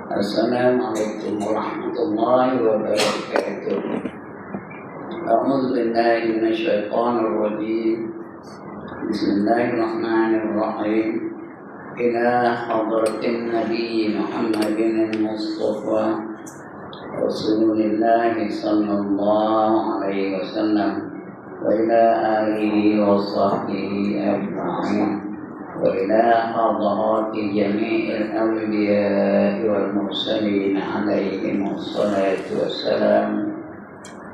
Assalamualaikum warahmatullahi wabarakatuh. A'udzu billahi minasyaitonir rajim. Bismillahirrahmanirrahim. Ila hadratin Nabi Muhammadin al-Mustafa Rasulullah sallallahu alaihi wasallam wa ila alihi wa sahbihi ajma'in. وإلى حضرات جميع الأنبياء والمرسلين عليهم الصلاة والسلام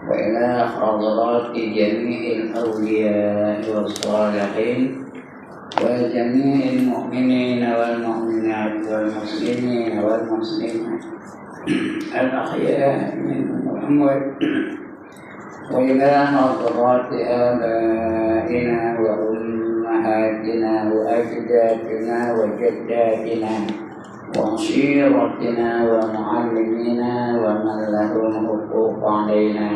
وإلى حضرات جميع الأولياء والصالحين وجميع المؤمنين والمؤمنات والمسلمين والمسلمات الأحياء منهم والأموات وإلى حضرات آبائنا وأمهاتنا وأجدادنا وجداتنا وعشيرتنا ومعلمينا ومن لهم حقوق علينا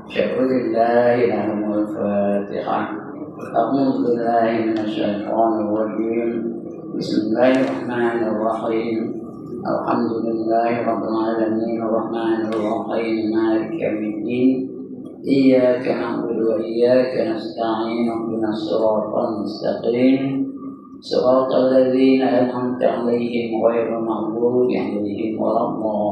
شهد الله لهم الفاتحة. أعوذ بالله من الشيطان الرجيم. بسم الله الرحمن الرحيم. الحمد لله رب العالمين الرحمن الرحيم مالك يوم الدين إياك نعبد وإياك نستعين اهدنا الصراط المستقيم صراط الذين أنعمت عليهم غير المغضوب عليهم ولا الضالين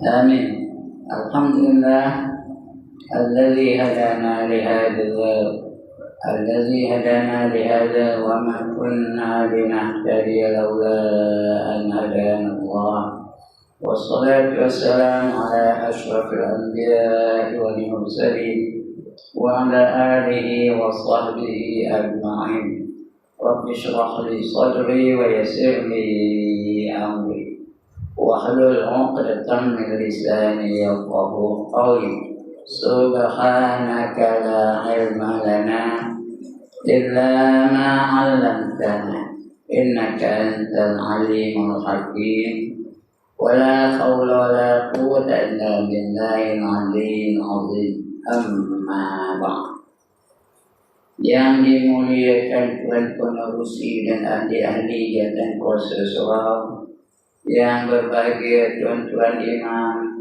آمين. الحمد لله الذي هدانا لهذا وما كنا لنهتدي لولا أن هدانا الله والصلاة والسلام على أشرف الأنبياء والمرسلين وعلى آله وصحبه أجمعين. رب اشرح لي صدري ويسر لي أمري واحلل عقدة من لساني يفقهوا قولي. سبحانك لا علم لنا إلا ما علمتنا إنك أنت العليم الحكيم. ولا حول ولا قوة إلا بالله العلي العظيم. Amma ba'd. Yang dimuliakan Tuhan Penerusi dan ahli-ahli dan kuasa surau, yang berbahagia tuan-tuan imam,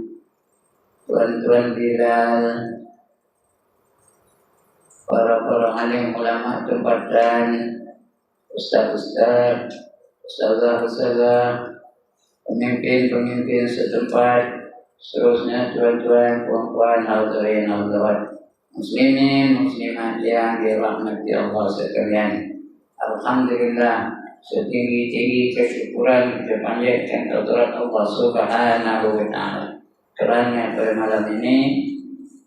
tuan-tuan bilal, para alim ulama tempatan, ustaz-ustaz, ustazah-ustazah, pemimpin-pemimpin setempat, seterusnya tuan-tuan, puan-puan, hadirin hadirat, muslimin, muslimat yang dirahmati Allah sekalian. Alhamdulillah, setinggi-tinggi kesyukuran kita panjatkan kehadirat Allah Subhanahu wa Ta'ala. Kerana pada malam ini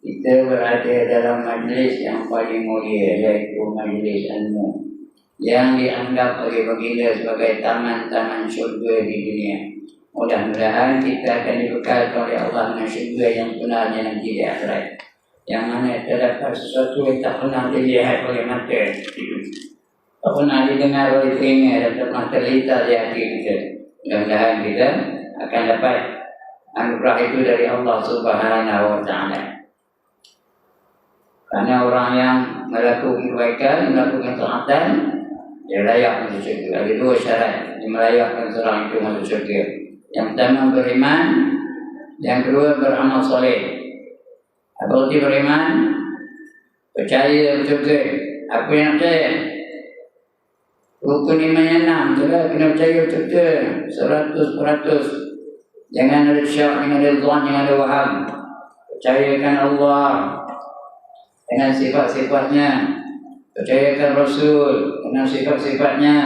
kita berada dalam majlis yang paling mulia, yaitu majlis ilmu, yang dianggap oleh baginda sebagai taman-taman syurga di dunia. Mudah-mudahan kita akan dibekalkan oleh Allah dengan syurga yang benarnya nanti di akhirat, yang mana terdapat sesuatu yang tak pernah dilihat oleh mata, tak pernah didengar oleh telinga, dan tak pernah terlintas di hati kita. Mudah-mudahan kita akan dapat anugerah itu dari Allah Subhanahu wa Ta'ala. Karena orang yang melakukan kebaikan, melakukan taatan, dia layak masuk syurga. Ada dua syarat yang melayakkan seorang itu masuk syurga. Yang pertama beriman, yang kedua beramal soleh. Apa arti beriman? Percaya betul-betul. Apa yang percaya? Rukun iman yang 6 itulah kena percaya betul-betul 100%. Jangan ada syak, jangan ada zon, jangan ada waham. Percayakan Allah dengan sifat-sifatnya, percayakan Rasul dengan sifat-sifatnya,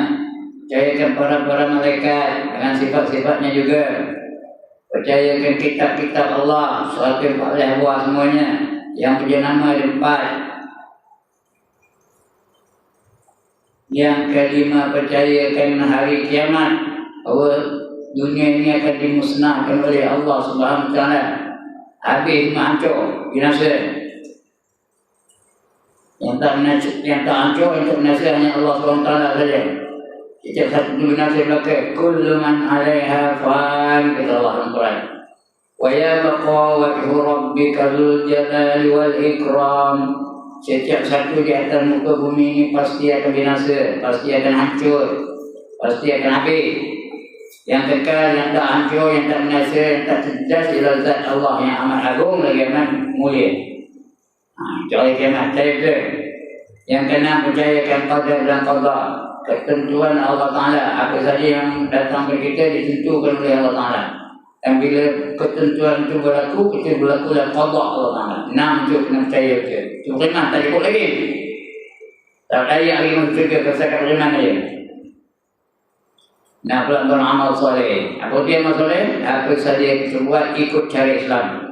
percayakan para malaikat dengan sifat-sifatnya juga, percayakan kitab-kitab Allah, surat Al-Fatihah buah semuanya, yang punya nama ada 4. Yang kelima, percayakan hari kiamat, bahawa dunia ini akan dimusnahkan oleh Allah Subhanahu wa Ta'ala, habis, hancur, binasa. Yang tak hancur, yang tak binasa hanya Allah Subhanahu wa Ta'ala saja. Setiap satu binasa belakang, kullu man 'alaiha fan, kata Allah dalam Quran. Wa yabqa wajhu rabbika dzul jalali wal ikram. Setiap satu di atas muka bumi ini pasti akan binasa, pasti akan hancur. pasti akan habis. Yang kekal, yang tak hancur, yang tak binasa, yang tak cerdas ialah zat Allah yang amat agung lagi amat mulia. Percaya kiamat, percaya betul. Yang keenam, percayakan qadar dan qadar, ketentuan Allah Ta'ala. Apa saja yang datang kepada kita ditentukan oleh Allah Ta'ala. Dan bila ketentuan itu berlaku, kita berlaku dalam qadar Allah Ta'ala. 6 tu kena percaya betul. Itu beriman, tak cukup lagi. Tak percaya lagi masuk syurga, kesakat beriman saja. Nah, pula beramal soleh. Apa dia amal soleh? Apa saja yang kita buat ikut cara Islam.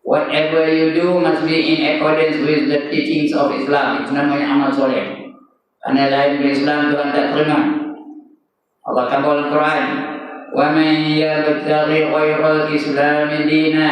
Whatever you do must be in accordance with the teachings of Islam. Itu namanya amal soleh. Karena lain dari Islam Tuhan tak terima. Allah kata dalam Quran, وَمَنْ يَبْتَغِ غَيْرَ الْإِسْلَامِ دِينًا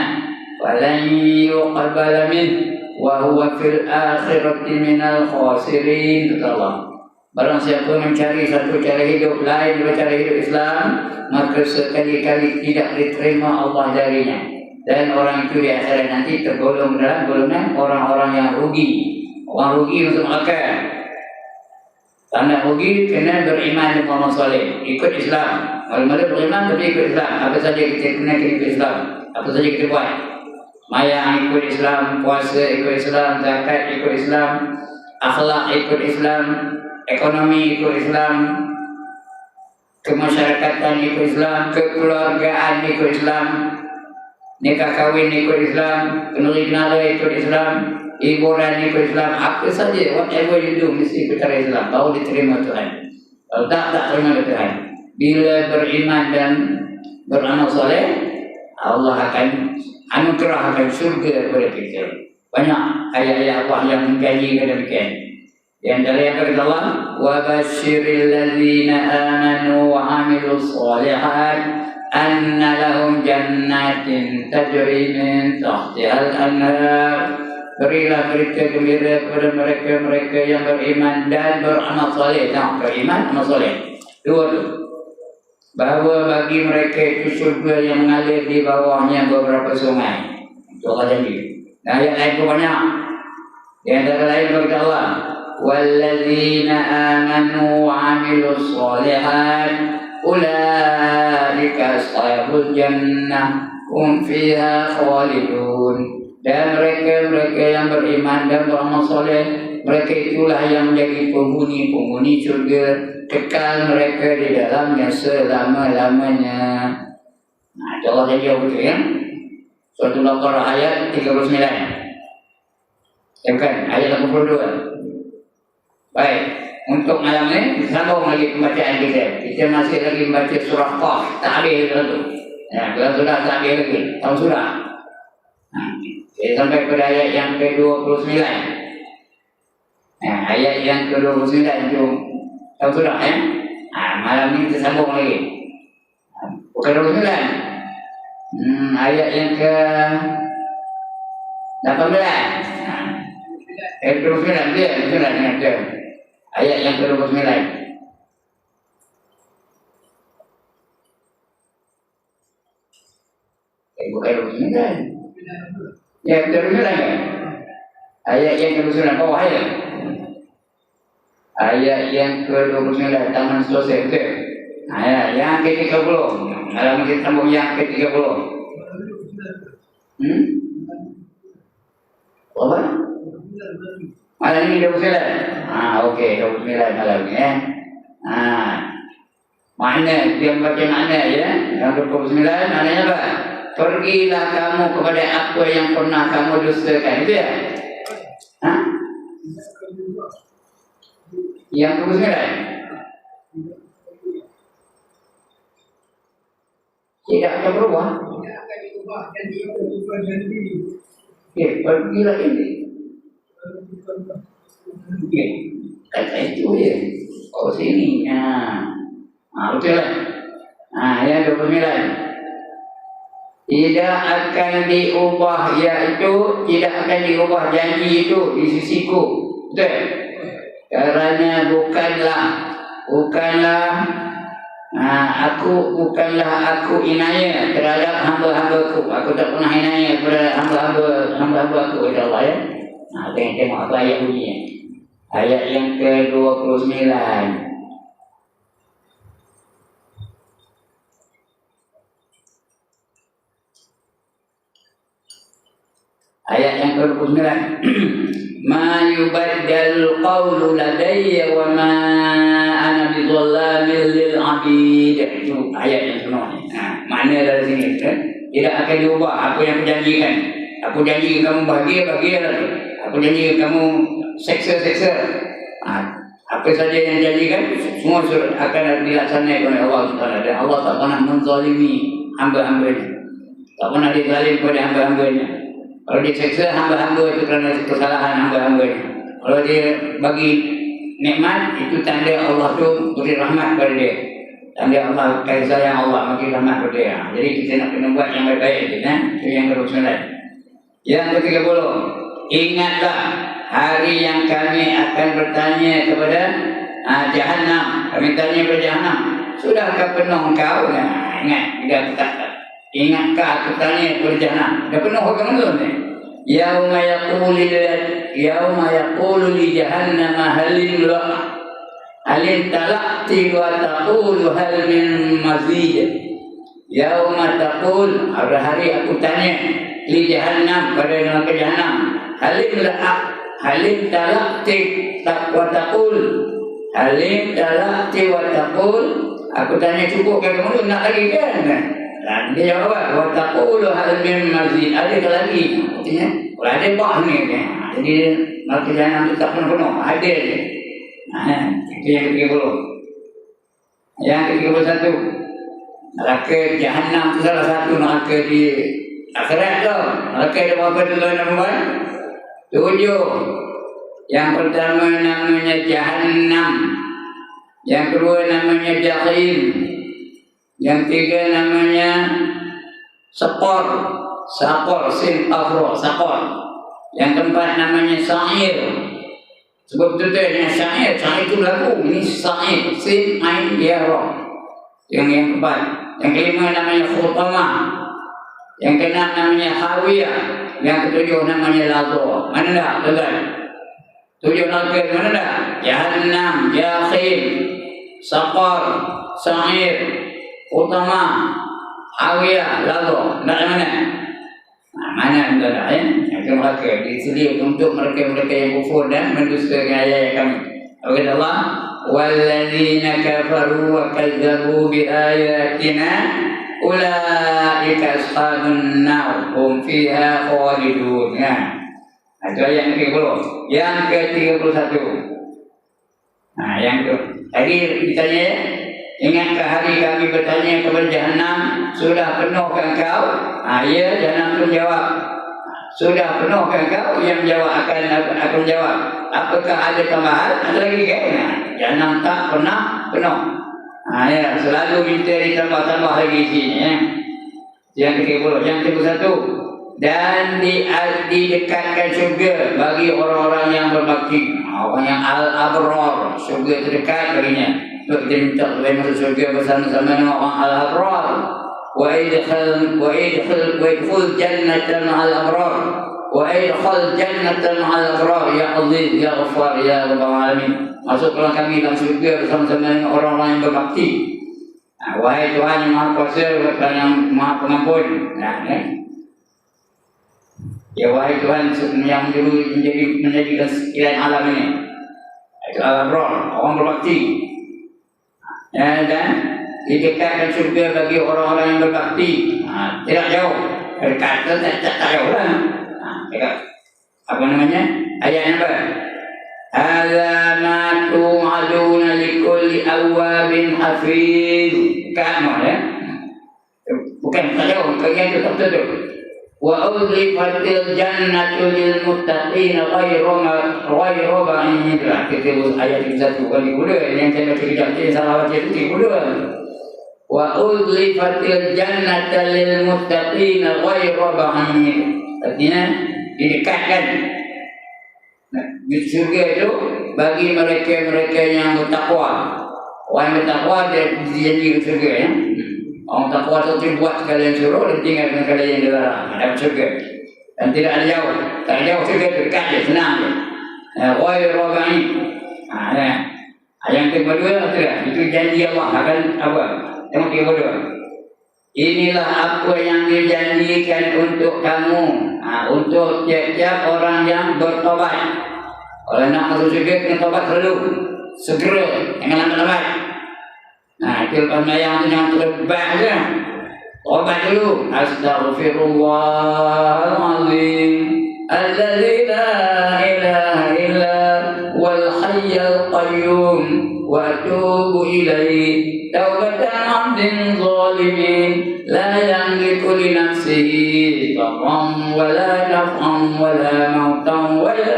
فَلَنْ يُقْبَلَ مِنْهُ وَهُوَ فِي الْآخِرَةِ مِنَ الْخَاسِرِينَ. Kata Allah, barang siapa mencari satu cara hidup lain daripada cara hidup Islam, maka sekali-kali tidak diterima Allah darinya. Dan orang itu di akhirat nanti tergolong dalam golongan orang-orang yang rugi. Orang rugi masuk neraka. Tanda rugi kena beriman dengan Muhammad saleh, ikut Islam. Mula-mula beriman tapi ikut Islam. Apa saja kita kena ikut Islam. Apa saja kita buat. Mayang ikut Islam, puasa ikut Islam, zakat ikut Islam, akhlak ikut Islam, ekonomi ikut Islam, kemasyarakatan ikut Islam, kekeluargaan ikut Islam, nikah kahwin ikut Islam, kenduri kenara ikut Islam, hiburan ikut Islam. Apa saja, whatever you do mesti ikut cara Islam, baru diterima Tuhan. Kalau tak terima Tuhan. Bila beriman dan beramal soleh, Allah akan anugerahkan surga kepada kita. Banyak ayat-ayat Allah yang menjanjikan demikian. Yang dari yang kata Allah, وَبَشِّرِ الَّذِينَ آمَنُوا وَعَمِلُوا الصَّالِحَاتِ أَنَّ لَهُمْ جَنَّاتٍ تَجْرِي مِنْ تَحْتِهَا الْأَنْهَارُ. Berilah berita gembira kepada mereka-mereka yang beriman dan beramal soleh. Nah, beriman, amal soleh. Dua tu. Bahawa bagi mereka itu surga yang mengalir di bawahnya beberapa sungai. Itu Allah janji. Dan ayat lain itu banyak. Di antara lain berkata Allah, وَالَّذِينَ آمَنُوا وَعَمِلُوا الصَّالِحَاتِ أُولَٰئِكَ أَصْحَابُ الْجَنَّةِ هُمْ فِيهَا خَالِدُونَ. Dan mereka-mereka yang beriman dan beramal soleh, mereka itulah yang menjadi penghuni-penghuni surga, kekal mereka di dalamnya selama-lamanya. Nah, itu Allah janji betul ya. Surah Al-Baqarah ayat 39. Ya kan? Ayat 82. Baik, untuk malam ini sambung lagi pembacaan kita. Kita masih lagi membaca surah Qaf, tak habis itu. Ya, kalau sudah tak habis lagi, tahu surah. Kita sampai pada ayat yang ke-29. Nah, ayat yang ke-29 itu tahu surah ya. Malam ini kita sambung lagi. Bukan 29. Ayat yang ke-18. Ke-29 dia, dia. Ayat yang ke-29. Bukan 29. Ya, ke-29 kan? Ayat yang ke-29 bawah ya. Ayat yang ke-29 tangan selesai betul. Ayat yang ke-30. Malam kita sambung yang ke-30. Apa? Malam ini 29. Okey, 29 malam ni ya. Makna dia baca makna ya. Yang 29 maknanya apa? Pergilah kamu kepada apa yang pernah kamu dustakan. Itu ya? Yang 29 tidak akan berubah. Pergilah ini. Kata itu ya. Oh sini. Betul lah. Yang 29. Tidak akan diubah, iaitu tidak akan diubah janji itu di sisiku. Betul? Kerana bukanlah aku inayah terhadap hamba-hambaku. Aku tak pernah inayah kepada hamba-hamba aku. Kata Allah ya. Tengok apa ayat bunyinya. Ayat yang ke-29. Ayat yang ke-29. Ma yubaddal qawlu ladayya wa ma ana bidhallamin lil 'abid. Itu ayat yang sebenarnya. Makna dari sini tidak akan diubah apa yang aku janjikan. Aku janji kamu bahagia. Aku janji kamu seksa. Apa saja yang janjikan semua akan dilaksanakan oleh Allah Subhanahu. Dan Allah tak pernah menzalimi hamba-hambanya. Tak pernah dizalim kepada hamba-hambanya. Kalau dia seksa hamba-hamba itu kerana kesalahan hamba-hambanya. Kalau dia bagi nikmat, itu tanda Allah tu beri rahmat kepada dia. Tanda Allah kasih sayang Allah bagi rahmat kepada dia. Jadi kita nak kena buat yang baik-baik. Itu yang ke-29. Yang ke-30. Ingatlah hari yang kami akan bertanya kepada Jahannam. Kami tanya kepada Jahannam, sudahkah penuh kau? Ingat, tidak tak. Ingatkah aku tanya kepada Jahannam, dah penuh ke belum ni? Yauma yaqulu li jahannam halin talaqti wa taqulu hal min mazid. Yauma taqul, hari aku tanya li jahannam, pada neraka Jahannam, halim talaqti wa taqul, halim talaqti wa taqul, aku tanya cukup ke kamu nak lagi kan? Dan dia jawab, wa taqulu hal min mazid, ada lagi. Artinya kalau ada bah ni kan. Jadi neraka Jahannam tu tak penuh, ada je. Itu yang ke-30. Yang ke-31, neraka Jahannam tu salah satu neraka di akhirat tu. Neraka ada berapa tuan-tuan? 7. Yang pertama namanya Jahannam. Yang kedua namanya Jahim. Yang ketiga namanya Saqar. Saqar. Yang keempat namanya Sa'ir. Sebab betul-betul Sa'ir itu lagu. Ini Sa'ir. Sin, Ain, Ya, Ra. Yang keempat. Yang kelima namanya Khutamah. Yang keenam namanya Hawiyah. Yang ketujuh namanya Lazwa. Mana dah? Tuan-tuan. 7 neraka mana dah? Jahannam, Jahim, Saqar, Sa'ir, Khutamah, Hawiyah, Lazwa. Nak mana? Mana tuan dah ya? Itu neraka. Disediakan untuk mereka-mereka yang kufur dan mendustakan ayat kami. Apa kata Allah? Walladzina kafaru wa kazzabu bi ayatina ulaika ashabun nar hum fiha khalidun. Itu ayat yang ke-30. Yang ke-31. Yang itu. Tadi ditanya, ingatkah hari kami bertanya kepada Jahannam, sudah penuhkah kau? Ya, Jahannam pun jawab, sudah penuhkah kau? Yang jawab akan jawab, apakah ada tambahan? Ada lagi kan? Jahannam tak pernah penuh. Ya, selalu minta ditambah-tambah lagi isinya. Yang ke-30. Yang ke-31. Dan didekatkan syurga bagi orang-orang yang berbakti. Orang yang al-abrar, syurga terdekat baginya. Kita minta supaya masuk syurga bersama-sama dengan orang al-abrar. Wa idkhul jannatan al-abrar. Wa idkhul jannatan al-abrar. Ya Aziz, Ya Ghaffar, Ya Rabbal Alamin. Masuklah kami dalam syurga bersama-sama dengan orang-orang yang berbakti. Wahai Tuhan yang Maha Kuasa dan yang Maha Pengampun. Ya wahai Tuhan yang menjadikan sekalian alam ini. Itu al-abrar, orang berbakti. Dan didekatkan syurga bagi orang-orang yang berbakti. Tidak jauh. Dekat tak jauh lah. Apa namanya? Ayat number. Hadza ma tu'aduna likulli awwabin hafiz. Bukan ya? Bukan tak jauh. Kajian itu tak betul. Wa uzlifatil jannatu lil muttaqin ghayra ba'in. Kita ayat 1 kali pula yang saya baca kejap ni salah baca itu pula. Wa uzlifatil jannatu lil muttaqin ghayra ba'in. Artinya didekatkan di syurga itu bagi mereka-mereka yang bertakwa. Orang yang bertakwa dia dijanji ke syurga ya. Orang takwa itu buat sekalian suruh dan tinggalkan sekalian yang dilarang. Ada syurga. Dan tidak ada jauh. Tak ada jauh syurga itu dekat je, senang je. Ghayra ba'in. Yang kedua itu janji Allah akan apa? Yang kedua. Inilah apa yang dijanjikan untuk kamu, untuk tiap-tiap orang yang bertobat. Kalau nak masuk syurga kena tobat dulu, segera, jangan lambat-lambat. Itu lepas mayang tu jangan terlebat je. Tobat dulu. Astaghfirullahaladzim alladzi la ilaha illa wal hayyul qayyum wa atubu ilaihi taubatan 'abdin zalimin la yamliku li nafsihi darran wa la naf'an wa la mautan wa la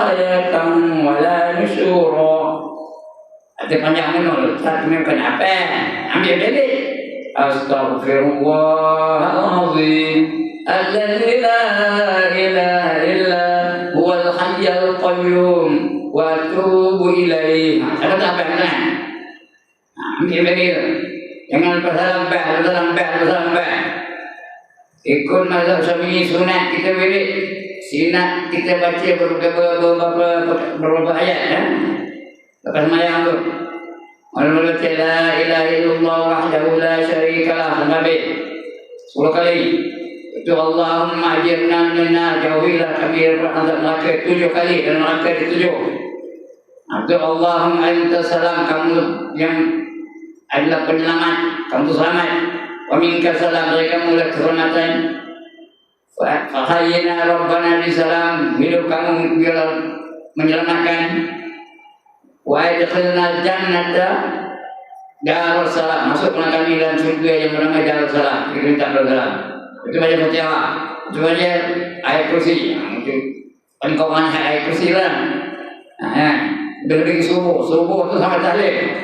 hayatan wa la nusyura. Ada panjang menol, tak mungkin apa? Ambil balik. Astaghfirullahaladzim alladzi la ilaha illa huwal hayyul qayyum wa atubu ilaihi. Ada tak apa? Ambil balik. Jangan bersalambat. Ikut mazhab Syafi'i sunat kita balik. Sunat kita baca beberapa ayat ya. Lepas mayang tu Mula-mula la ilaha illallah wahdahu la syarikalah sampai 10 kali. Itu Allahumma ajirna minan jauhilah kami dari azab neraka 7 kali dan neraka di-7. Itu Allahumma anta salam, kamu yang adalah penyelamat, kamu selamat. Wa minka salam, dari kamu lah keselamatan. Fa hayyina rabbana bisalam, hidup kamu biar menyelamatkan. Wa adkhilna jannata darussalam, masuklah kami dalam surga yang bernama darussalam. Kita minta darussalam. Itu baca Fatihah. Itu baca ayat kursi. Itu pengkawan ayat kursi lah. Dari subuh tu sama tahlil.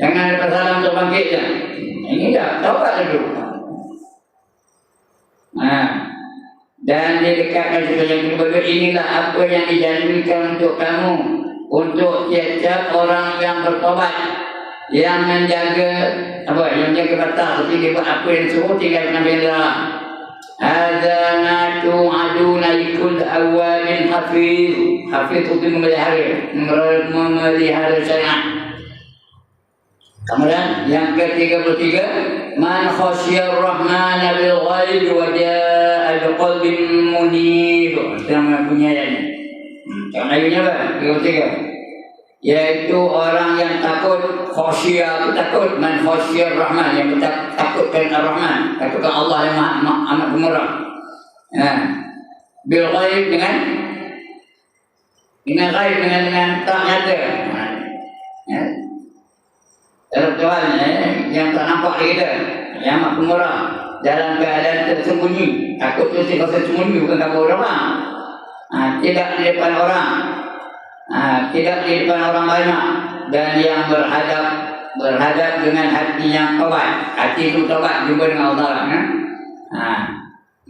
Jangan lepas salam terbangkit je. Ini dah taubat itu. Dan didekatkan juga yang kedua, inilah apa yang dijanjikan untuk kamu, untuk tiap-tiap orang yang bertobat, yang menjaga yang menjaga batas, tapi dia buat apa yang suruh tinggal dengan bela. Hadza ma tu'aduna likul awwabin hafiz. Hafiz itu memelihara syariat. Kemudian yang ke-33, man khasyar rahmana bil ghaib wa jaa biqalbin munib. Sama punya ayatnya. Yang ayatnya apa? 33. Yaitu orang yang takut, khasyar itu takut, man khasyar rahman, yang takutkan ar-Rahman, takutkan Allah yang amat pemurah. Bil ghaib dengan ghaib, dengan tak nyata. Dalam Tuhan yang tak nampak kita, yang amat pemurah, dalam keadaan tersembunyi. Takut tu kalau tersembunyi bukan takut orang. Tidak di depan orang, tidak di depan orang banyak, dan yang berhadap dengan hati yang taubat. Hati itu taubat jumpa dengan Allah.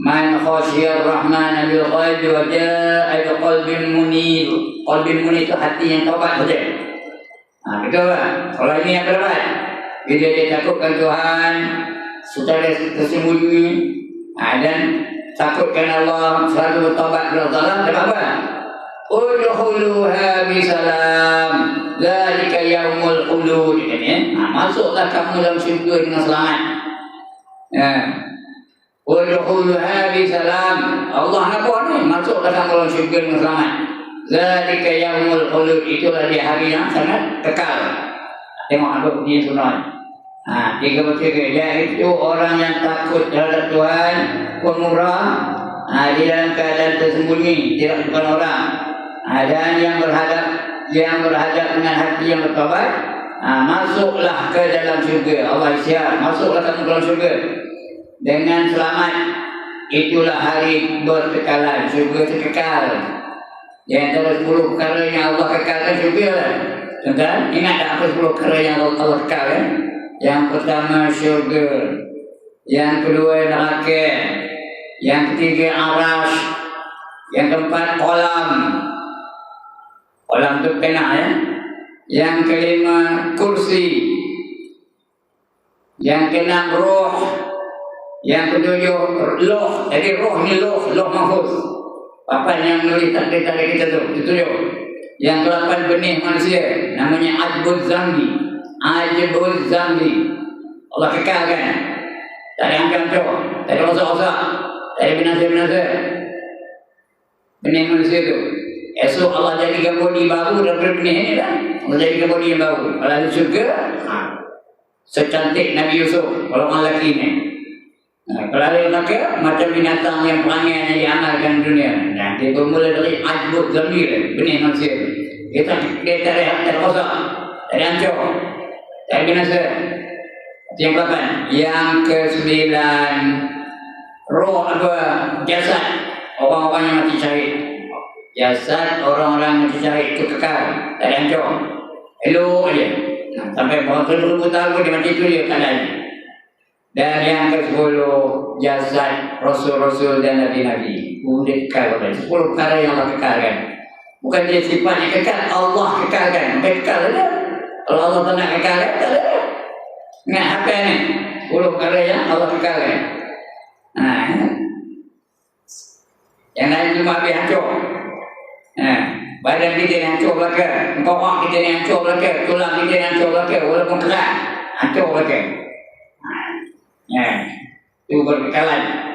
Man khasyar rahman bil ghaib wa jaa biqalbin munib. Qalbin munib itu hati yang taubat saja. Betul tak? Kalau ini yang terbaik, bila dia takutkan Tuhan secara tersembunyi, dan takutkan Allah, selalu bertaubat kepada Allah, dapat apa? Udkhuluha bisalam, dzalika yaumul khulud. Masuklah kamu dalam syurga dengan selamat. Udkhuluha bisalam, Allah nak buat ni, masuklah kamu dalam syurga dengan selamat. Dzalika yaumul khulud, itulah di hari yang sangat kekal. Tengok apa bunyi sunat. 33, yaitu orang yang takut terhadap Tuhan, pemurah, di dalam keadaan tersembunyi, tidak depan orang, dan yang berhadap dengan hati yang bertobat, masuklah ke dalam syurga. Allah siap, masuklah kamu ke dalam syurga dengan selamat. Itulah hari berkekalan, syurga terkekal. Di antara 10 perkara yang Allah kekalkan syurga lah. Tuan-tuan, ingat tak apa 10 perkara yang Allah kekalkan? Yang pertama syurga, yang kedua neraka, yang ketiga aras, yang keempat kolam. Kolam tu kena ya. Yang kelima kursi, yang keenam roh, yang ketujuh loh. Jadi roh ni loh mahfuz. Apa yang menulis takdir-takdir kita tu, ketujuh. Yang ke-8 benih manusia, namanya ajbuz zambi. Allah kekalkan. Tak ada hancur-hancur, tak ada rosak-rosak, tak ada binasa-binasa. Benih manusia tu. Esok Allah jadikan bodi baru daripada benih ni lah. Allah jadikan bodi yang baru. Kalau ada syurga, secantik Nabi Yusuf, kalau orang lelaki ni. Kalau ada neraka, macam binatang yang perangai yang diamalkan di dunia. Dia bermula dari ajbut zamir, benih manusia. Dia tak ada rosak, tak ada hancur, tak ada binasa. Yang ke-8. Yang ke-9, roh apa? Jasad orang-orang yang mati syahid. Jasad orang-orang yang mati syahid itu kekal, tak ada hancur, elok aja. Sampai beribu tahun dia mati itu dia tak ada. Dan yang ke-10, jasad rasul-rasul dan nabi-nabi. Dia kekal. 10 perkara yang Allah kekalkan. Bukan dia sifatnya kekal, Allah kekalkan. Bukan kekal saja. Kalau Allah tak nak kekalkan, tak ada. Ingat apa ni? 10 perkara yang Allah kekalkan. Yang lain cuma habis hancur. Badan kita ni hancur belaka, kongkong kita ni hancur belaka, tulang kita ni hancur belaka, walaupun keras, hancur belaka. Itu berkekalan.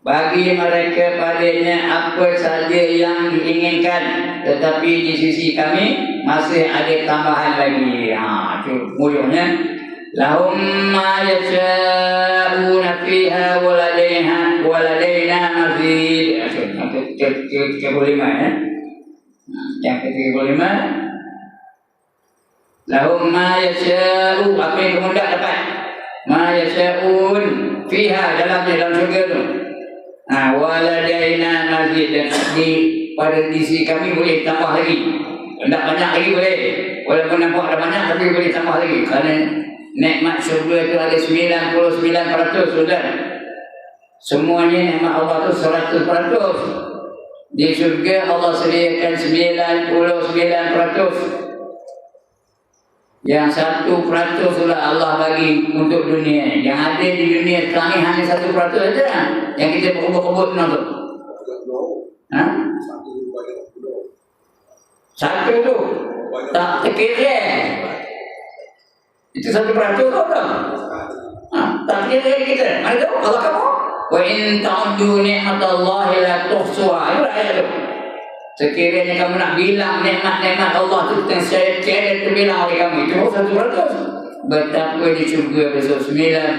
Bagi mereka padanya apa saja yang diinginkan, tetapi di sisi kami masih ada tambahan lagi. Itu mujurnya. Lahum ma yasha'una fiha waladaina mazid. Yang ke-35 ya. Yang ke-35. Lahum ma yasha'u, apa yang kamu tak dapat? Ma yasha'un fiha, dalam syurga tu. Waladaina mazid, dan pada sisi kami boleh tambah lagi. Tak banyak lagi boleh. Walaupun nampak ada banyak tapi boleh tambah lagi. Kerana nikmat syurga itu ada 99%, saudara. Semuanya nikmat Allah itu 100%. Di syurga Allah sediakan 99%. Yang 1% sudah Allah bagi untuk dunia. Yang ada di dunia sekarang ni hanya 1% saja. Yang kita berebut-rebut tu. Satu tu tak terkira. Itu 1% tau tak? Tak terkira kita. Mana tahu Allah kamu? Wa in ta'uddu ni'matallahi la tuhsuha. Itu ayat tu. Sekiranya kamu nak bilang nikmat-nikmat Allah tu yang saya tiada terbilang oleh kamu, itu 1%. Betapa di syurga besok 99%.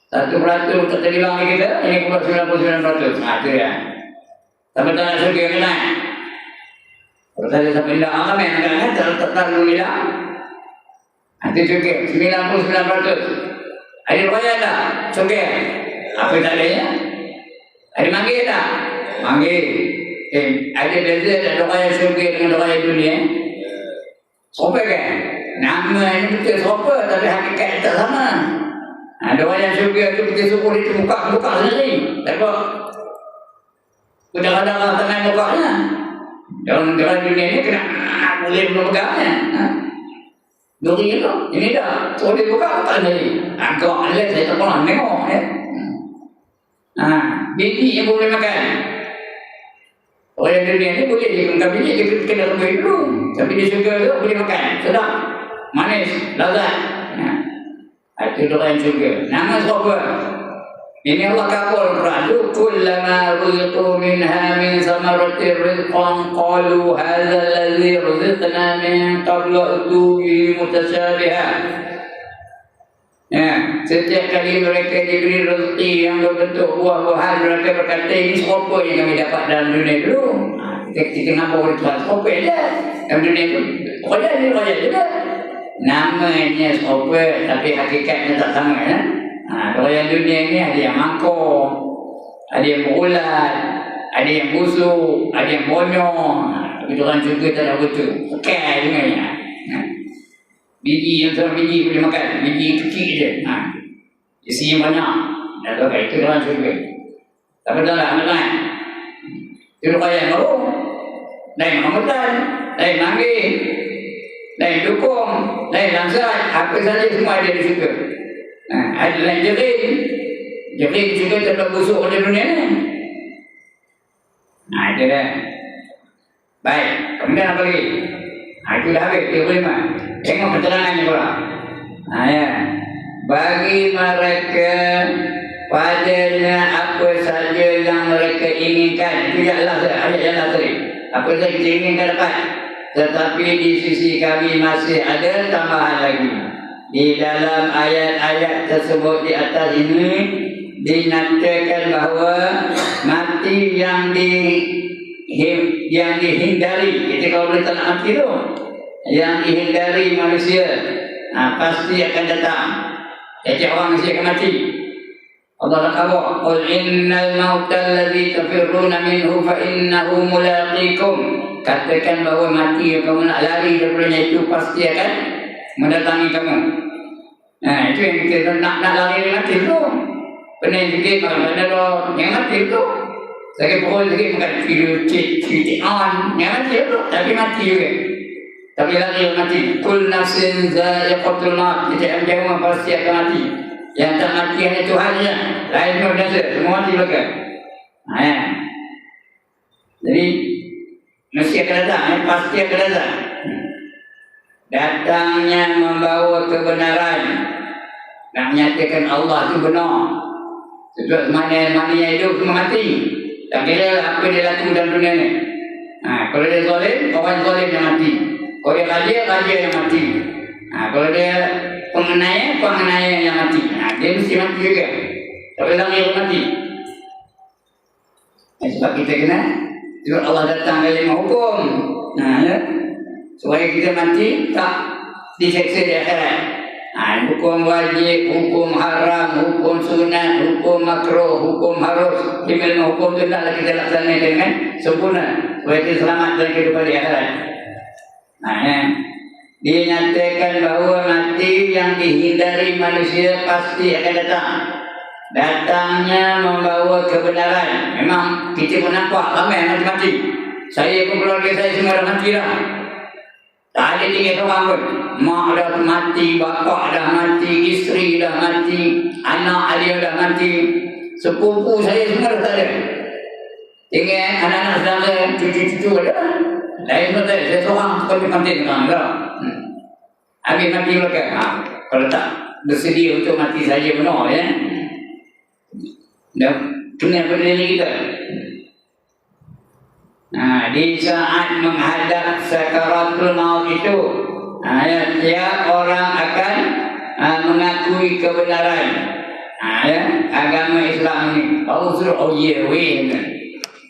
1% tak terbilang oleh kita, ini pula 99%. Itu ya. Tapi tak nak syurga yang lain. Kalau saya sampai tidak alam yang kan tak dulu bilang. Itu syurga 99%. Ada riwayat tak? Syurga. Apa tak adanya? Ada manggil tak? Manggil. Ada beza tak riwayat syurga dengan riwayat dunia? Sopa kan? Nama ini betul sopa, tapi hakikat tak sama. Riwayat syurga tu kita suruh itu buka sendiri. Tak apa. Kadang-kadang Allah tengah bukanya. Dalam dunia ini kena boleh memegangnya. Duri itu, ini dah. So dia buka sendiri. Kau alat saya tak pernah tengok. Biji yang boleh makan. Orang dunia ni boleh dia makan biji, dia kena lebih dulu. Tapi dia syurga tu boleh makan. Sedap, manis, lazat. Itu orang syurga. Nama siapa? Ini Allah kabul Quran. Kullama ruziqu minha min samaratir rizqan qalu hadza alladhi ruziqna min qablu tubi mutasyabiha. Setiap kali mereka diberi rezeki yang berbentuk buah-buahan, mereka berkata ini siapa yang kami dapat dalam dunia dulu. Kita ngapa oleh Tuhan siapa je dalam dunia itu. Pokoknya ini raja juga. Namanya siapa tapi hakikatnya tak sama ya. Kalau yang dunia ini ada yang mangkuk, ada yang berulat, ada yang busuk, ada yang bonyok. Tapi orang juga tak ada betul. Sekal dengannya. Biji yang sama biji boleh makan, biji kecil je. Isi yang banyak. Dah tahu itu orang juga. Tapi tak nak makan. Itu kaya yang baru. Lain Ramadan, lain manggil, lain dukung, lain langsat. Apa saja semua ada di syurga. Ada lain jerit. Jerit juga tak busuk oleh dunia ni. Itu dah. Baik, kemudian apa lagi? Itu dah habis, 35. Tengok keterangannya pula. Ya. Bagi mereka padanya apa saja yang mereka inginkan, itu Allah ayat yang tadi. Apa saja kita inginkan dapat. Tetapi di sisi kami masih ada tambahan lagi. Di dalam ayat-ayat tersebut di atas ini dinyatakan bahawa mati yang dihindari, kita kalau boleh tak nak mati tu, yang dihindari manusia, pasti akan datang. Jadi orang mesti akan mati. Allah kata, "Qul innal mauta alladhi tafirruna minhu fa innahu mulaqikum." Katakan bahawa mati yang kamu nak lari daripadanya itu pasti akan mendatangi kamu. Itu yang kita nak lari dari mati tu. Pening fikir kalau ada orang yang mati tu. Saya pukul lagi bukan video cik on yang mati tu, tapi mati juga. Tapi lagi mati. Kul nafsin za'iqatul maut. Kita jawab pasti akan mati. Yang tak mati hanya Tuhan saja. Lain pun dah semua mati belakang. Jadi mesti akan datang, pasti akan datang. Datangnya membawa kebenaran. Nak menyatakan Allah itu benar. Sebab mana yang hidup semua mati. Tak kira apa dia laku dalam dunia ni. Kalau dia zalim, orang zalim yang mati. Kalau dia raja yang mati. Kalau dia pengenaya yang mati. Dia mesti mati juga. Tak boleh lagi yang mati. Sebab kita kena, sebab Allah datang dari menghukum. Ya. Supaya kita mati tak diseksa di akhirat. Hukum wajib, hukum haram, hukum sunat, hukum makruh, hukum harus. Lima hukum itu taklah kita laksanakan dengan sempurna supaya kita selamat dari kehidupan di akhirat. Dinyatakan bahawa mati yang dihindari manusia pasti akan datang. Datangnya membawa kebenaran. Memang kita pun nampak ramai mati-mati. Saya pun keluarga saya semua dah mati dah. Tak ada tiga orang pun. Mak dah mati, bapak dah mati, isteri dah mati, anak dia dah mati, sepupu saya semua dah tak ada. Tinggal anak-anak saudara, cucu-cucu ada. Lain pun tak ada. Saya seorang seperti mati dengan dah. Habis mati belakang. Kalau tak bersedia untuk mati saja benar ya. Dah kena berdiri kita. Di saat menghadap sakaratul maut itu, tiap orang akan mengakui kebenaran. Agama Islam ini.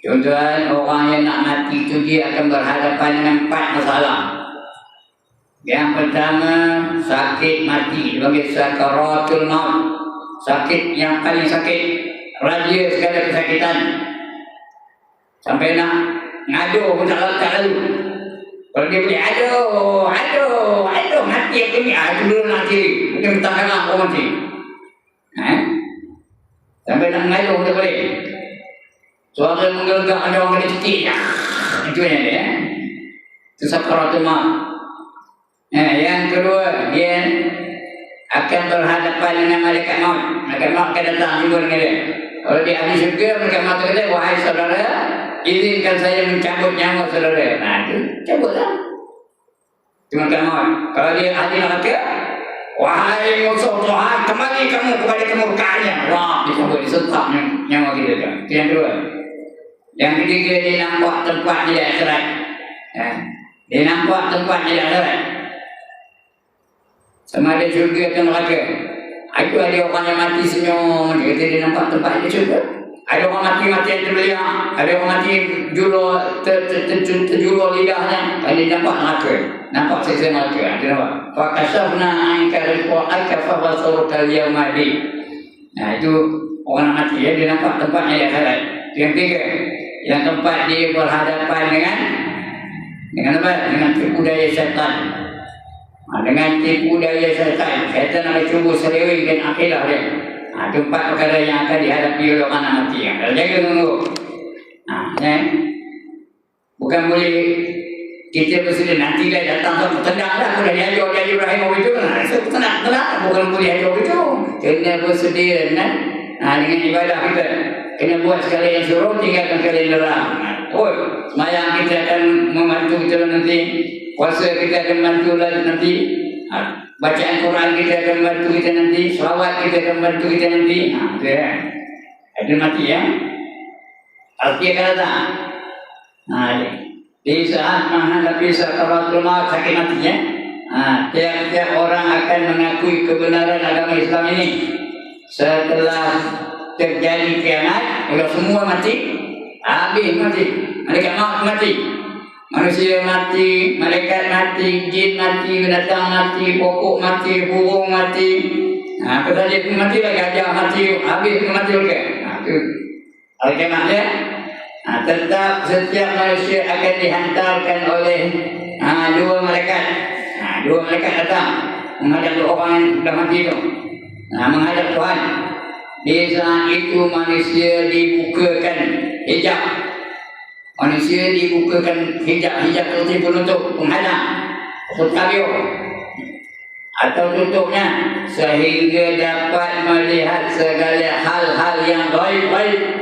Tuan-tuan, orang yang nak mati itu dia akan berhadapan dengan 4 masalah. Yang pertama, sakit mati dipanggil sakaratul maut. Sakit yang paling sakit, raja segala kesakitan. Sampai nak ngadu pun tak lalu. Kalau dia boleh aduh mati aku ni, itu dulu mati. Mungkin minta kalah aku mati. Sampai nak ngadu pun tak boleh. Suara menggelegak ada orang kena cetik. Itu yang dia. Itu sakaratul maut. Yang kedua, dia akan berhadapan dengan malaikat maut. Malaikat maut akan datang jumpa dengan dia. Kalau dia ahli syurga, malaikat maut kata, wahai saudara, izinkan saya mencabut nyawa saudara. Itu cabutlah. Itu malaikat maut. Kalau dia ahli neraka, wahai musuh Tuhan, kembali kamu kepada kemurkaannya. Wah, dicabut, disetak nyawa kita. Itu yang kedua. Yang ketiga, dia nampak tempat di akhirat. Dia nampak tempat di akhirat. Sama ada syurga atau neraka. Itu ada orang yang mati senyum. Dia kata dia nampak tempat di syurga. Ada orang mati yang terbeliak. Ada orang mati terjulur lidahnya. Dia nampak neraka. Nampak siksa neraka. Dia nampak. Fakashafna anka rizqaka fabasarukal yawma bi. Itu orang nak mati. Dia nampak tempatnya di akhirat. Yang ketiga, yang tempat dia berhadapan dengan apa? Dengan tipu daya syaitan. Dengan tipu daya syaitan. Syaitan akan cuba selewengkan akidah dia. Tempat perkara yang akan dihadapi oleh orang nak mati. Kalau jaga tunggu. Bukan boleh kita bersedia nanti dia datang tu tendang dah. Aku dah diajar dia Ibrahim begitu. So tenang. Bukan boleh ajar begitu. Kena bersedia dengan ibadah kita. Kena buat sekali yang suruh, tinggalkan sekali yang larang. Semayang kita akan membantu kita nanti. Puasa kita akan membantu nanti. bacaan Quran kita akan bantu kita nanti, selawat kita akan bantu kita nanti. Itu ya. Ada mati ya. Artinya kata di saat menghadapi sakaratul maut, sakit matinya, tiap-tiap orang akan mengakui kebenaran agama Islam ini. Setelah terjadi kiamat, kalau semua mati, habis mati, malaikat maut mati, manusia mati, malaikat mati, jin mati, binatang mati, pokok mati, burung mati, apa saja pun mati, gajah mati, habis mati juga. Itu hari kiamat ya. Tetap setiap manusia akan dihantarkan oleh dua malaikat. Dua malaikat datang menghadap orang yang sudah mati itu, menghadap Tuhan. Di saat itu manusia dibukakan hijab. Manusia dibukakan hijab seperti penutup penghalang, tabio atau tutupnya, sehingga dapat melihat segala hal-hal yang baik-baik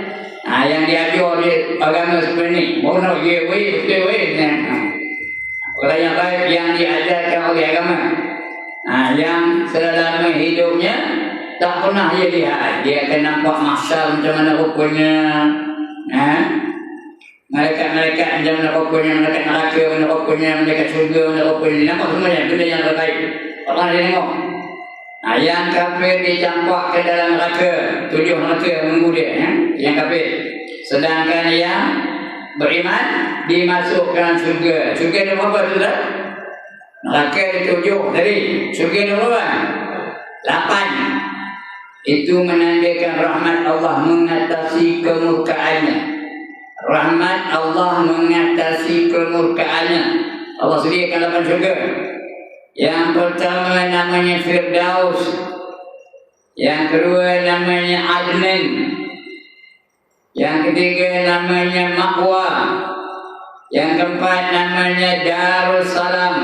yang diajar di agama seperti ini. Mono ye we te we orang yang baik yang diajarkan oleh agama, yang selama hidupnya tak pernah dia lihat. Dia akan nampak mahsyar macam mana rupanya, malaikat-malaikat macam mana rupanya, malaikat neraka macam mana rupanya, malaikat syurga macam mana rupanya. Nampak semuanya benda yang terbaik. Tak pernah dia tengok. Yang kafir dicampak ke dalam neraka, 7 neraka menunggu dia, yang kafir. Sedangkan yang beriman dimasukkan syurga. Syurga ada berapa sudah? Neraka ada 7 tadi. Syurga ada berapa? 8. Itu menandakan rahmat Allah mengatasi kemurkaannya. Rahmat Allah mengatasi kemurkaannya. Allah sediakan 8 syurga. Yang pertama namanya Firdaus, yang kedua namanya Adnan, yang ketiga namanya Ma'wa, yang keempat namanya Darussalam,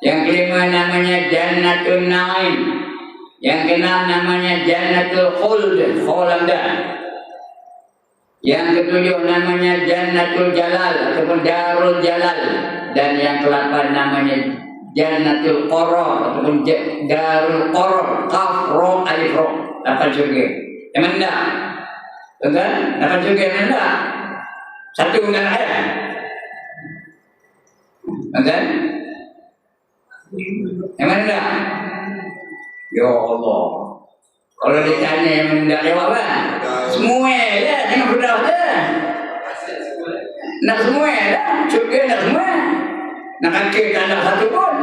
yang kelima namanya Jannatul Na'im, yang keenam namanya Jannatul Khuld, yang ketujuh namanya Jannatul Jalal ataupun Darul Jalal, dan yang ke-8 namanya Jannatul Qarar ataupun Darul Qarar, Qaf Ra Alif Ra. 8 syurga. Yang mana tak? Betul? 8 syurga yang mana tak? Satu enggak ada. Betul? Yang mana tak? Ya Allah. Kalau ditanya yang mana tak, jawab lah. Semua lah, jangan berdah lah. Nak semua lah, syurga nak semua. Nak kaki tak ada satu pun.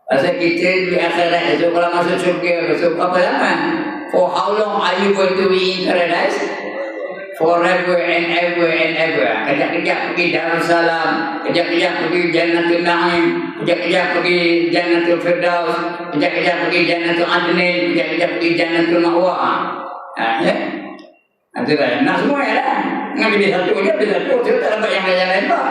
Pasal kita di akhirat itu kalau masuk syurga, masuk berapa lama? For how long are you going to be in paradise? Forever and ever and ever. Kejap-kejap pergi Darussalam, kejap-kejap pergi Jannatul Na'im, kejap-kejap pergi Jannatul Firdaus, kejap-kejap pergi Jannatul Adnan, kejap-kejap pergi Jannatul Ma'wa. Ya? Itu dah. Nak semua ya lah. Ngambil di satu je, di satu. Kita tak dapat yang lain-lain pak.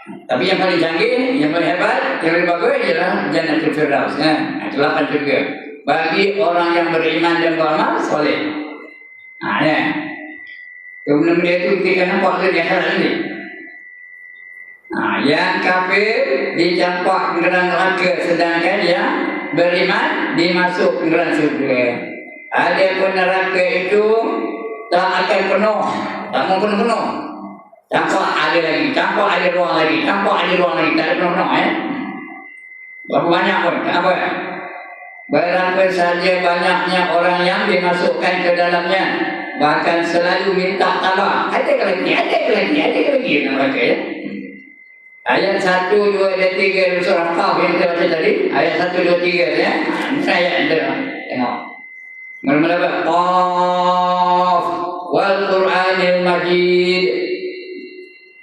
Tapi yang paling canggih, yang paling hebat, yang paling bagus ialah Jannatul Firdaus. Itu 8 syurga. Bagi orang yang beriman dan beramal soleh. Ya. Kemudian dia itu kita nampak ke di akhirat ini. Yang kafir dicampak ke dalam neraka, sedangkan yang beriman dimasuk ke dalam syurga. Adapun neraka itu tak akan penuh, tak mau penuh-penuh. Campak ada lagi, campak ada ruang lagi, campak ada ruang lagi, tak ada penuh-penuh berapa banyak pun, kenapa? Berapa saja banyaknya orang yang dimasukkan ke dalamnya, bahkan selalu minta tambah. Ada lagi, ada lagi neraka ya. Ayat 1, 2 dan 3 surah Qaf yang kita baca tadi. Ayat 1, 2, 3 ya. Ini ayat itu. Tengok. Mula-mula Qaf wal Qur'anil Majid.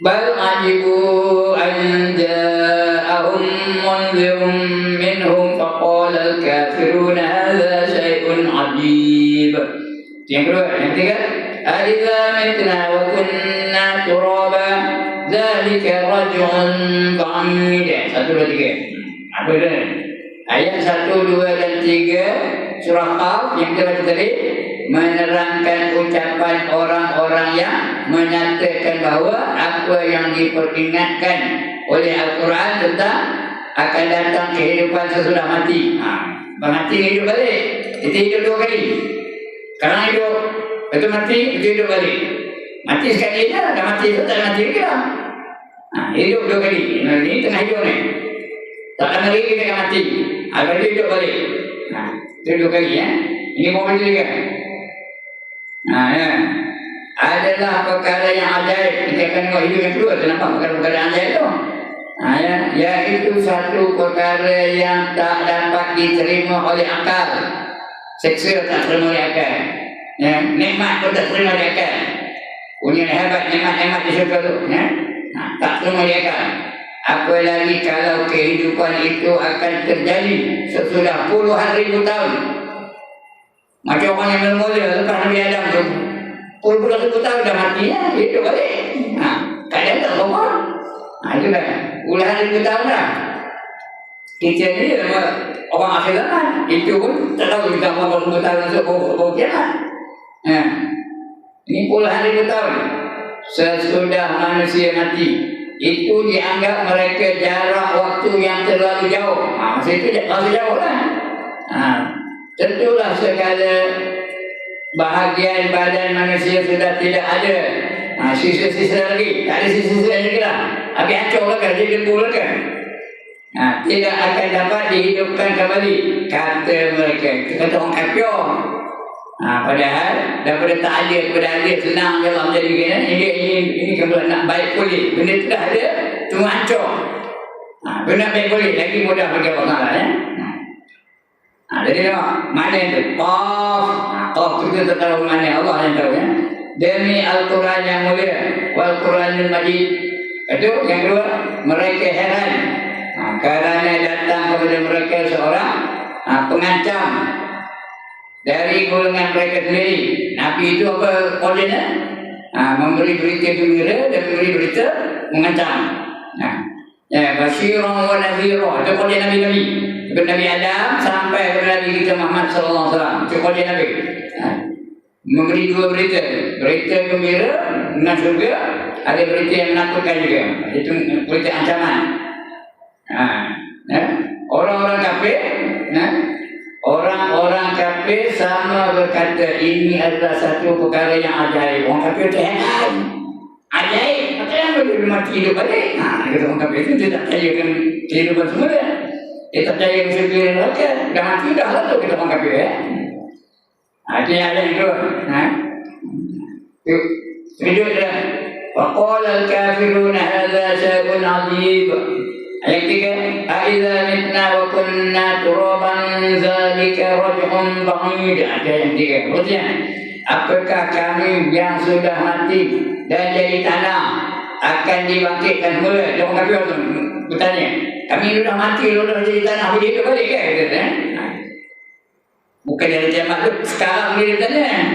Bal ajibu an ja'ahum munzirun minhum faqala al-kafiruna hadza syai'un ajib. Yang kedua, yang ketiga, "Aidza mitna wa kunna turaba dzalika raj'un ba'id." 1, 2, 3. Apa itu? Ayat 1, 2 dan 3 surah Qaf yang kita baca tadi menerangkan ucapan orang-orang yang menyatakan bahawa apa yang diperingatkan oleh Al-Quran tentang akan datang kehidupan sesudah mati. Mati hidup balik. Itu hidup dua kali. Sekarang hidup, itu mati, itu hidup balik. Mati sekali aja, dah mati itu tak mati lagi lah. Hidup dua kali. Ini tengah hidup ni. Tak lama lagi kita akan mati. Lepas itu hidup balik. Itu dua kali ya. Ini momen juga. Ya. Adalah perkara yang ajaib. Kita akan tengok hidup yang kedua. Kenapa perkara-perkara ajaib tu? Iaitu satu perkara yang tak dapat diterima oleh akal. Seksa tak terima oleh akal. Nikmat pun tak terima oleh akal. Punya hebat nikmat-nikmat di syurga tu. Tak terima oleh akal. Apalagi kalau kehidupan itu akan terjadi sesudah puluhan ribu tahun. Macam orang yang bermula lepas Nabi Adam tu, puluhan ribu tahun dah mati ya, hidup balik. Keadaan tak sama. Itulah puluhan ribu tahun dah. Kita ni orang akhir zaman, itu pun tak tahu kita berapa ribu tahun untuk kiamat. Ini puluhan ribu tahun sesudah manusia mati. Itu dianggap mereka jarak waktu yang terlalu jauh. Masa itu terlalu jauh lah. Tentulah segala bahagian badan manusia sudah tidak ada. Sisa-sisa lagi. Tak ada sisa-sisa lagi lah. Habis hancur lah kan, jadi debu lah kan. Tidak akan dapat dihidupkan kembali, kata mereka. Kita kata orang kafir. Padahal daripada tak ada kepada ada, senang je Allah menjadi begini. Ini kalau nak baik boleh. Benda tu dah ada, cuma hancur. Benda baik boleh, lagi mudah bagi Allah Ta'ala ya. Jadi tengok, mana itu? Qaf tu kita tahu mana, Allah yang tahu ya. Demi Al-Quran yang mulia, wal Quranul Majid. Itu yang kedua, mereka heran kerana datang kepada mereka seorang pengancam dari golongan mereka sendiri. Nabi itu apa kodenya? Memberi berita gembira dan memberi berita mengancam. Basyiran wa nadhira. Itu kode Nabi-Nabi. Dari Nabi Adam sampai kepada Nabi kita Muhammad sallallahu alaihi wasallam. Itu kode Nabi. Memberi dua berita. Berita gembira dengan surga, ada berita yang menakutkan juga. Itu berita ancaman. Orang-orang kafir, orang-orang kafir sama berkata ini adalah satu perkara yang ajaib. Orang kafir tu heran. Ajaib. Macam mana boleh mati hidup balik? Kata orang kafir itu dia tak percayakan kehidupan semula. Dia tak percaya surga dan neraka. Dah mati dah lah tu kata orang kafir ya. Itu yang ada itu. Sejujur dia. Faqala al-kafiruna hadha syai'un 'adzib. Ayat ketiga, "Aidza mitna wa kunna turaban zalika raj'un ba'id." Ada yang ketiga. Maksudnya, apakah kami yang sudah mati dan jadi tanah akan dibangkitkan semula? Orang kafir tu bertanya, kami sudah mati, sudah jadi tanah, boleh hidup balik ke? Bukan dari kiamat tu, sekarang dia bertanya.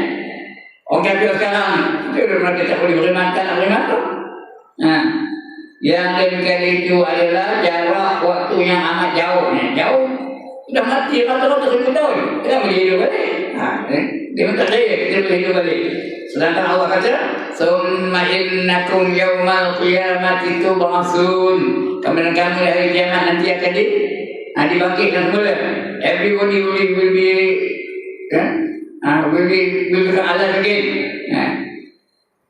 Orang kafir sekarang, dia mereka tak boleh beriman, tak nak beriman tu. Yang demikian itu adalah jarak waktu yang amat jauh. Jauh, sudah mati rata-rata 1000 tahun. Kita boleh hidup balik. Dia tak percaya kita boleh hidup balik. Sedangkan Allah kata, "Summa innakum yawmal qiyamati tub'atsun." Kemudian kamu hari kiamat nanti akan dibangkitkan semula. Everybody will be alive again.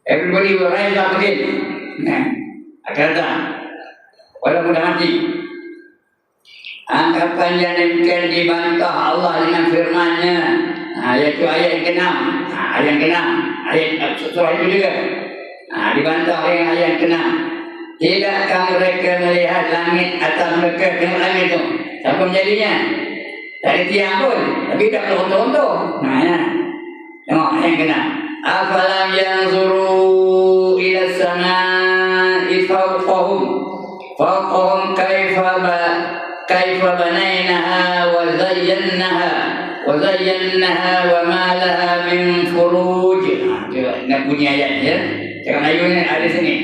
Everybody will rise up again. Akan datang walaupun dah mati. Anggapan yang demikian dibantah Allah dengan firman-Nya, iaitu ayat yang ke-6. Ayat yang ke-6, ayat surah itu juga dibantah oleh ayat yang ke-6. Tidakkah mereka melihat langit atas mereka? Tengok langit itu, siapa menjadinya? Tak ada tiang pun, tapi tak teruntuk-untuk. Tengok ayat yang ke-6. Afalam yanzuru ila samaa'i fawqahum kaifa banainaha wa zayyanaha wa ma laha min furuj. Nak bunyi ayat ya. Cakap Melayu ni ada sini.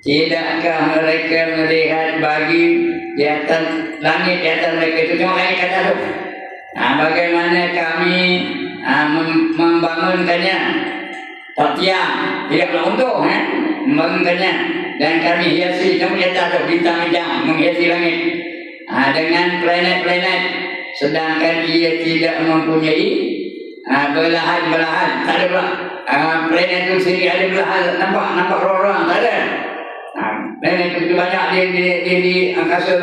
Tidakkah mereka melihat bagi di atas langit, di atas mereka itu, tengok langit kata tu. Bagaimana kami membangunkannya, tak tiang, tidak beruntung, membangunkannya, dan kami hiasi, kamu di atas tu, bintang-bintang menghiasi langit. dengan planet-planet, sedangkan ia tidak mempunyai belahan-belahan. Tak ada pula. Planet itu sendiri ada belahan, nampak orang, tak ada. Planet itu banyak di angkasa.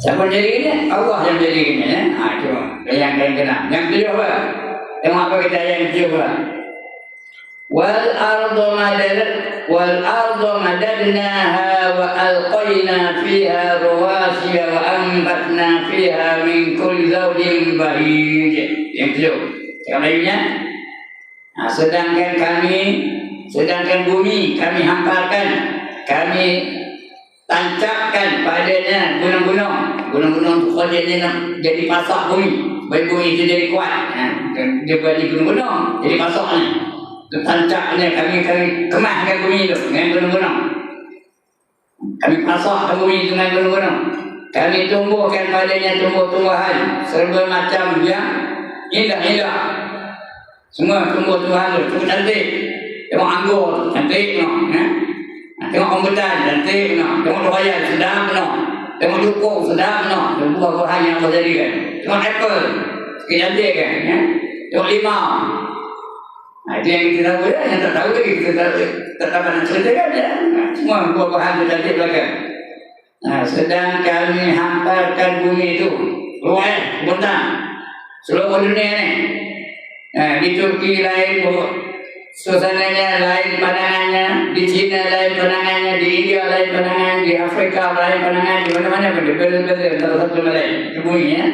Siapa menjadikannya? Allah yang menjadikannya. Cuma yang kalian kenal. Yang ketujuh apa? Tengok apa kita yang ketujuh apa? wal ardu madadnaha wa alqayna fiha rawasiya wa anbatna fiha min kulli zawjin bahij. Yang ketujuh. Yang lainnya, sedangkan bumi kami hamparkan, kami tancapkan padanya gunung-gunung tu khadijnya jadi pasak bumi, bagi bumi itu jadi kuat. Dia buat di gunung-gunung jadi pasaknya, tu tancapnya kami kemaskan bumi itu dengan gunung-gunung, kami pasakkan bumi itu dengan gunung-gunung, kami tumbuhkan padanya tumbuh-tumbuhan serba macam yang indah-indah, semua tumbuh-tumbuhan itu cantik. Tengok anggur cantik no, tengok rambutan cantik no, tengok doyan sedap no, tengok jukung sedap no, dan buah-buahan yang Allah jadikan. Tengok apple sikit cantik kan, tengok limau. Itu yang kita tahu ya, yang tak tahu lagi kita tak dapat nak ceritakan ya. Semua buah-buahan itu cantik belakang. Sedang kami hamparkan bumi itu luas, bentang seluruh dunia ni. Di Turki lain suasananya, lain pandangannya, di China lain pandangannya, di India lain pandangan, di Afrika lain pandangan, di mana-mana pun berbeza-beza antara satu sama lain. Bumi ya.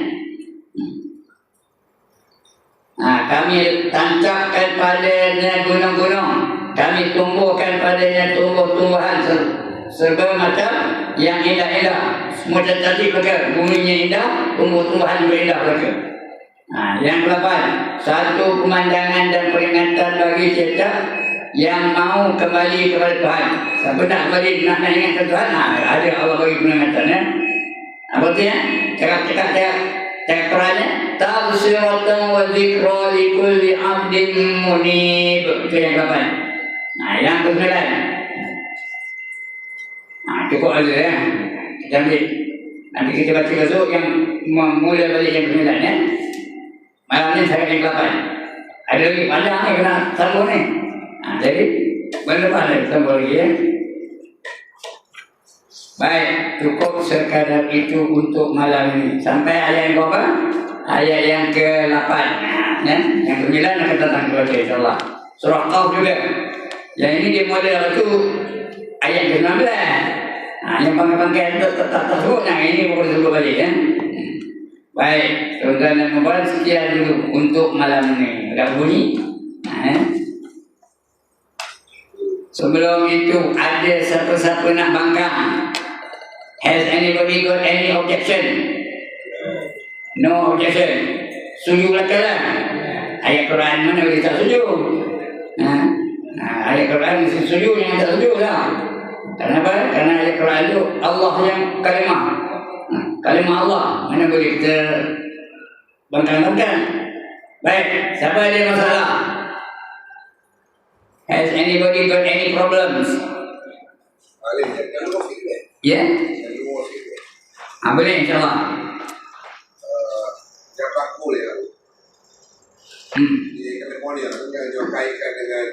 Kami tancapkan padanya gunung-gunung, kami tumbuhkan padanya tumbuh-tumbuhan serba macam yang indah-indah, semua cantik belaka, buminya indah, tumbuh-tumbuhan juga indah belaka. Yang ke-8, satu pemandangan dan peringatan bagi setiap yang mau kembali kepada Tuhan. Siapa nak kembali nak ingat ke Tuhan, ada Allah bagi peringatan ya. Apa tu ya? Cakap Qurannya, tafsiratan wa dzikra li kulli 'abdin munib. Itu yang ke-8. Yang ke-9. Cukup aja ya. Kita ambil. Nanti kita baca besok yang memulai balik yang ke-9 ya. Malam ni saya yang ke-8. Ada lagi panjang ni kena sambung ni. Jadi berdepan lagi sambung lagi ya. Baik, cukup sekadar itu untuk malam ini. Sampai ayat yang berapa? Ayat yang ke-8 ya. Yang ke-9 akan datang kepada insyaAllah. Surah Qaf juga. Yang ini dia model itu ayat ke-19. Yang bangkai-bangkai tak sebut. Ini boleh sebut balik ya. Baik, tuan-tuan dan puan, sekian dulu untuk malam ini. Dah bunyi. Sebelum itu, ada siapa-siapa nak bangkang? Has anybody got any objection? No objection. Setuju belakang. Ayat Quran mana boleh tak setuju? Ayat Quran mesti setuju, yang tak setuju lah. Kenapa? Karena ayat Quran itu Allah yang kalimah. Kalimah Allah, mana boleh kita bangkang-bangkang. Baik, siapa ada masalah? Has anybody got any problems? Ya? Boleh insyaAllah. Yang baku ya. Di California, yang kaitkan dengan